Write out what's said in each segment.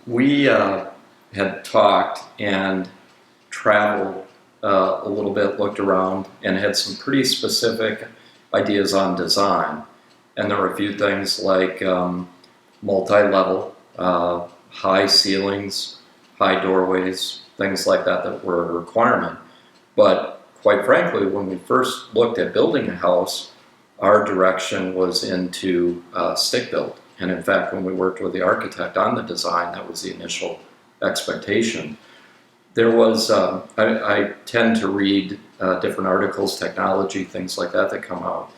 We had talked and traveled a little bit, looked around, and had some pretty specific ideas on design. And there were a few things like multi-level, high ceilings, high doorways, things like that that were a requirement. But quite frankly, when we first looked at building a house, our direction was into stick built. And in fact, when we worked with the architect on the design, that was the initial expectation. There was, I tend to read different articles, technology, things like that come out.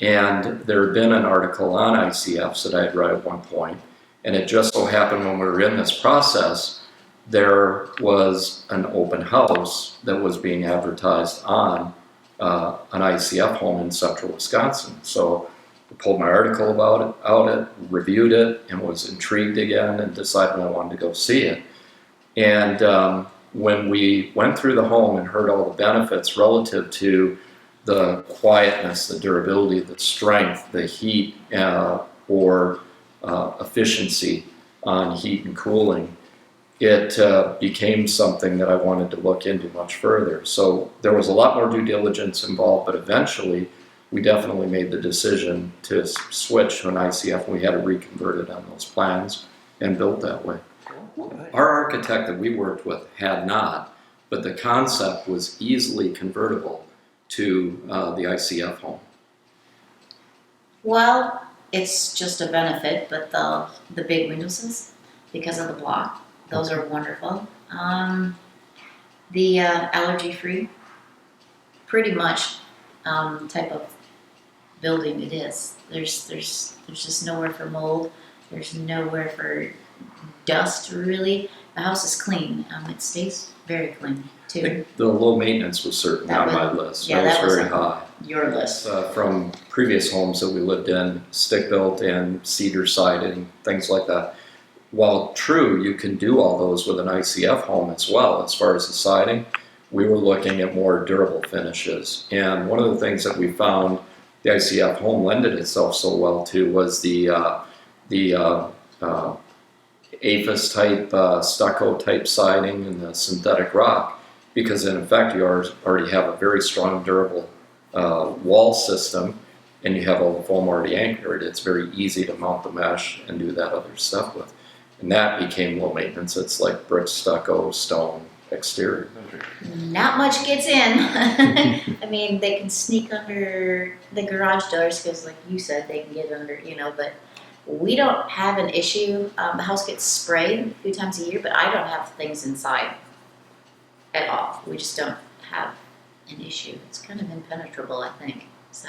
And there had been an article on ICFs that I had read at one point, and it just so happened when we were in this process, there was an open house that was being advertised on an ICF home in central Wisconsin. So I pulled my article about it, reviewed it, and was intrigued again and decided I wanted to go see it. And when we went through the home and heard all the benefits relative to the quietness, the durability, the strength, the heat, or efficiency on heat and cooling, it became something that I wanted to look into much further. So there was a lot more due diligence involved, but eventually we definitely made the decision to switch to an ICF, and we had it reconverted on those plans and built that way. Our architect that we worked with had not, but the concept was easily convertible to the ICF home. Well, it's just a benefit, but the big windowsills, because of the block, those are wonderful. The allergy-free, pretty much type of building it is. There's just nowhere for mold. There's nowhere for dust, really. The house is clean. It stays very clean, too. I think the low maintenance was certainly on my list. Yeah, that was very high. Your list. From previous homes that we lived in, stick built and cedar siding, things like that. While true, you can do all those with an ICF home as well. As far as the siding, we were looking at more durable finishes. And one of the things that we found the ICF home lended itself so well to was the APHIS type, stucco type siding and the synthetic rock, because in effect you already have a very strong, durable wall system, and you have all the foam already anchored. It's very easy to mount the mesh and do that other stuff with. And that became low maintenance. It's like brick, stucco, stone, exterior. Not much gets in. I mean, they can sneak under the garage doors because, like you said, they can get under, but we don't have an issue. The house gets sprayed a few times a year, but I don't have things inside at all. We just don't have an issue. It's kind of impenetrable, I think. So,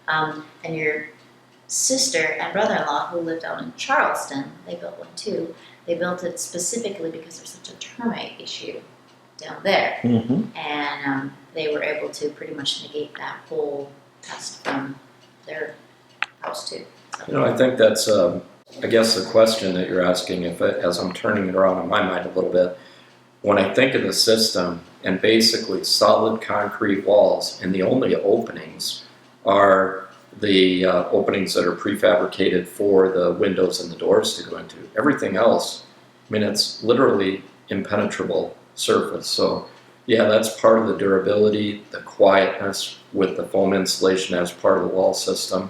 and your sister and brother-in-law who lived out in Charleston, they built one too. They built it specifically because there's such a termite issue down there. Mm-hmm. And they were able to pretty much negate that whole pest from their house too. So. I think that's, I guess, the question that you're asking, as I'm turning it around in my mind a little bit. When I think of the system and basically solid concrete walls, and the only openings are the openings that are prefabricated for the windows and the doors to go into. Everything else, it's literally impenetrable surface. So yeah, that's part of the durability, the quietness with the foam insulation as part of the wall system.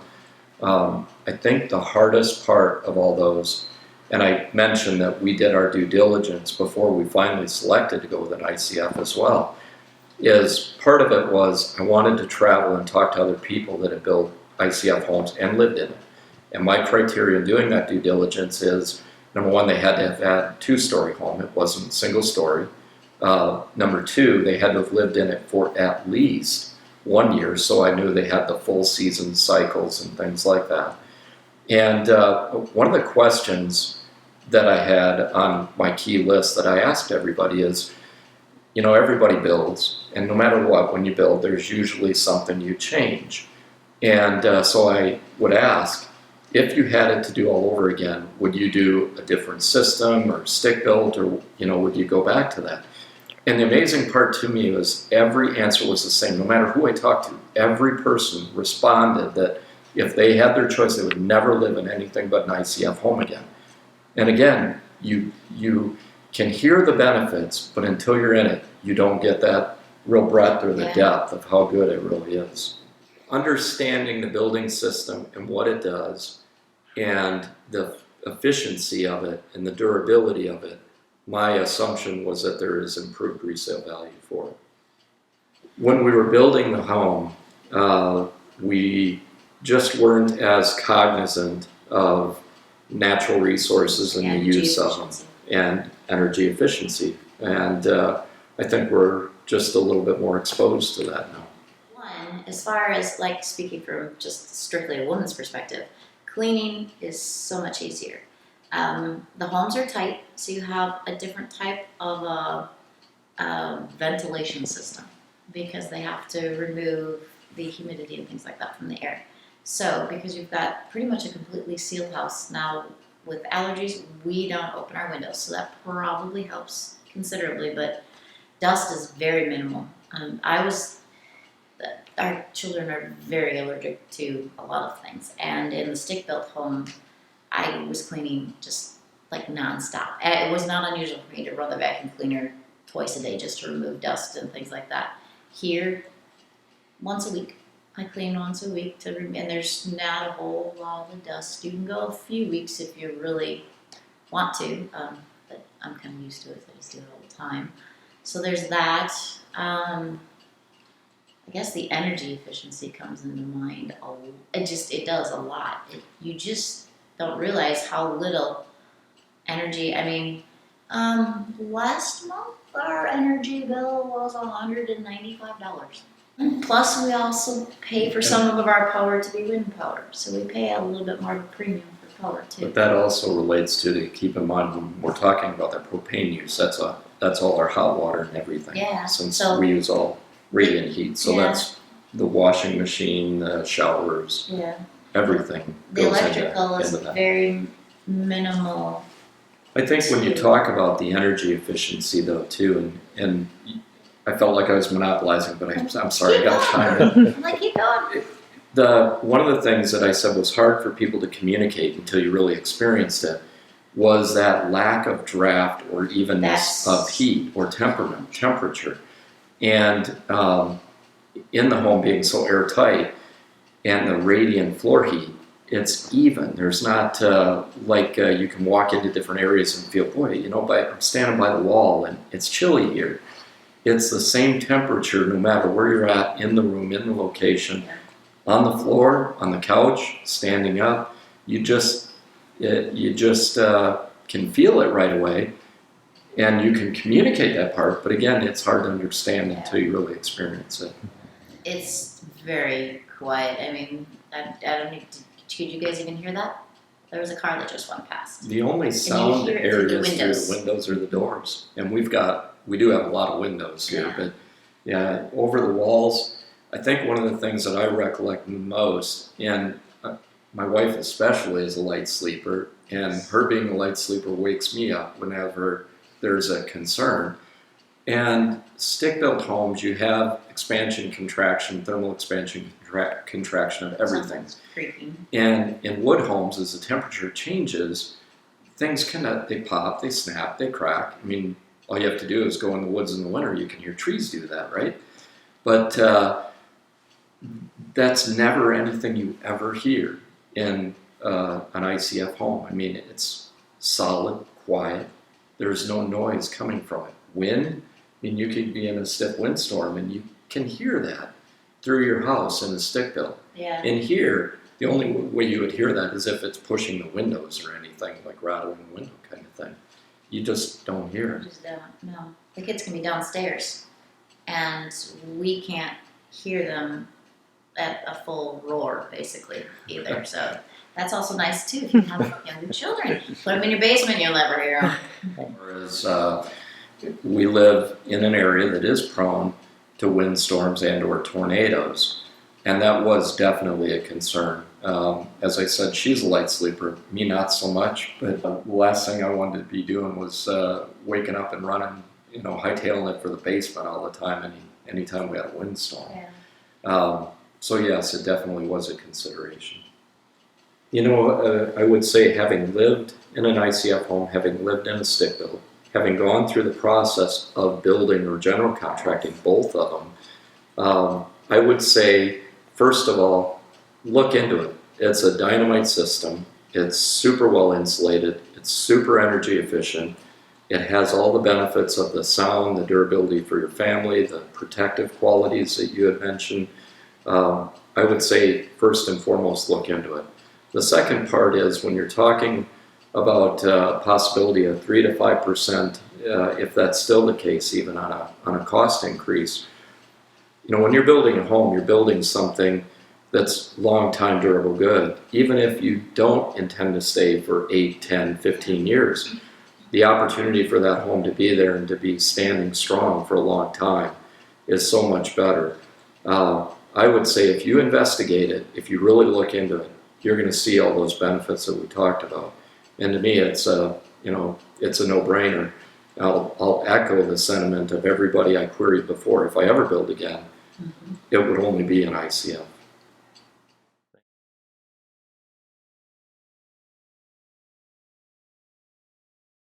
I think the hardest part of all those, and I mentioned that we did our due diligence before we finally selected to go with an ICF as well, is part of it was I wanted to travel and talk to other people that had built ICF homes and lived in it. And my criteria in doing that due diligence is, number one, they had to have had a two-story home. It wasn't single story. Number two, they had to have lived in it for at least 1 year, so I knew they had the full season cycles and things like that. And one of the questions that I had on my key list that I asked everybody is, everybody builds, and no matter what, when you build, there's usually something you change. And so I would ask, if you had it to do all over again, would you do a different system or stick built, or would you go back to that? And the amazing part to me was every answer was the same. No matter who I talked to, every person responded that if they had their choice, they would never live in anything but an ICF home again. And again, you can hear the benefits, but until you're in it, you don't get that real breadth or the depth of how good it really is. Understanding the building system and what it does and the efficiency of it and the durability of it, my assumption was that there is improved resale value for it. When we were building the home, we just weren't as cognizant of natural resources and the use of them and energy efficiency. And I think we're just a little bit more exposed to that now. One, as far as like speaking from just strictly a woman's perspective, cleaning is so much easier. The homes are tight, so you have a different type of ventilation system because they have to remove the humidity and things like that from the air. So because you've got pretty much a completely sealed house now, with allergies, we don't open our windows, so that probably helps considerably, but dust is very minimal. Our children are very allergic to a lot of things, and in the stick-built home, I was cleaning just like nonstop. It was not unusual for me to run the vacuum cleaner twice a day just to remove dust and things like that. Here, once a week. I clean once a week and there's not a whole lot of dust. You can go a few weeks if you really want to, but I'm kind of used to it, so I just do it all the time. So there's that. I guess the energy efficiency comes into mind. It does a lot. You just don't realize how little energy. I mean, last month our energy bill was $195. Plus, we also pay for some of our power to be wind power, so we pay a little bit more of a premium for power too. But that also relates to keep in mind when we're talking about the propane use. That's all our hot water and everything. Yeah. Since we use all radiant heat, so that's the washing machine, the showers, everything. The electrical is very minimal. I think when you talk about the energy efficiency though too, and I felt like I was monopolizing, but I'm sorry, I got chime in. Like, keep going. One of the things that I said was hard for people to communicate until you really experienced it was that lack of draft or evenness of heat or temperature. And in the home being so airtight and the radiant floor heat, it's even. There's not you can walk into different areas and feel, boy, I'm standing by the wall and it's chilly here. It's the same temperature no matter where you're at in the room, in the location, on the floor, on the couch, standing up. You just can feel it right away, and you can communicate that part. But again, it's hard to understand until you really experience it. It's very quiet. I mean, I don't need to. Could you guys even hear that? There was a car that just went past. The only sound areas through the windows are the doors, and we do have a lot of windows here, but over the walls, I think one of the things that I recollect most, and my wife especially is a light sleeper, and her being a light sleeper wakes me up whenever there's a concern. And stick-built homes, you have expansion, contraction, thermal expansion, contraction of everything. And in wood homes, as the temperature changes, things they pop, they snap, they crack. I mean, all you have to do is go in the woods in the winter. You can hear trees do that, right? But that's never anything you ever hear in an ICF home. I mean, it's solid, quiet. There's no noise coming from it. Wind, I mean, you could be in a stiff windstorm and you can hear that through your house in a stick built. Yeah. In here, the only way you would hear that is if it's pushing the windows or anything, like rattling the window kind of thing. You just don't hear it. Just don't. No. The kids can be downstairs, and we can't hear them at a full roar, basically, either. So that's also nice, too, if you have younger children. Put them in your basement, you'll never hear them. Whereas we live in an area that is prone to windstorms and or tornadoes, and that was definitely a concern. As I said, she's a light sleeper, me not so much, but the last thing I wanted to be doing was waking up and running, hightailing it for the basement all the time, anytime we had a windstorm. Yeah. So yes, it definitely was a consideration. I would say having lived in an ICF home, having lived in a stick build, having gone through the process of building or general contracting, both of them, I would say, first of all, look into it. It's a dynamite system. It's super well insulated. It's super energy efficient. It has all the benefits of the sound, the durability for your family, the protective qualities that you had mentioned. I would say, first and foremost, look into it. The second part is when you're talking about possibility of 3 to 5%, if that's still the case, even on a cost increase. You know, when you're building a home, you're building something that's long time durable good. Even if you don't intend to stay for 8, 10, 15 years, the opportunity for that home to be there and to be standing strong for a long time is so much better. I would say if you investigate it, if you really look into it, you're going to see all those benefits that we talked about. And to me, it's a no-brainer. I'll echo the sentiment of everybody I queried before. If I ever build again, it would only be an ICF.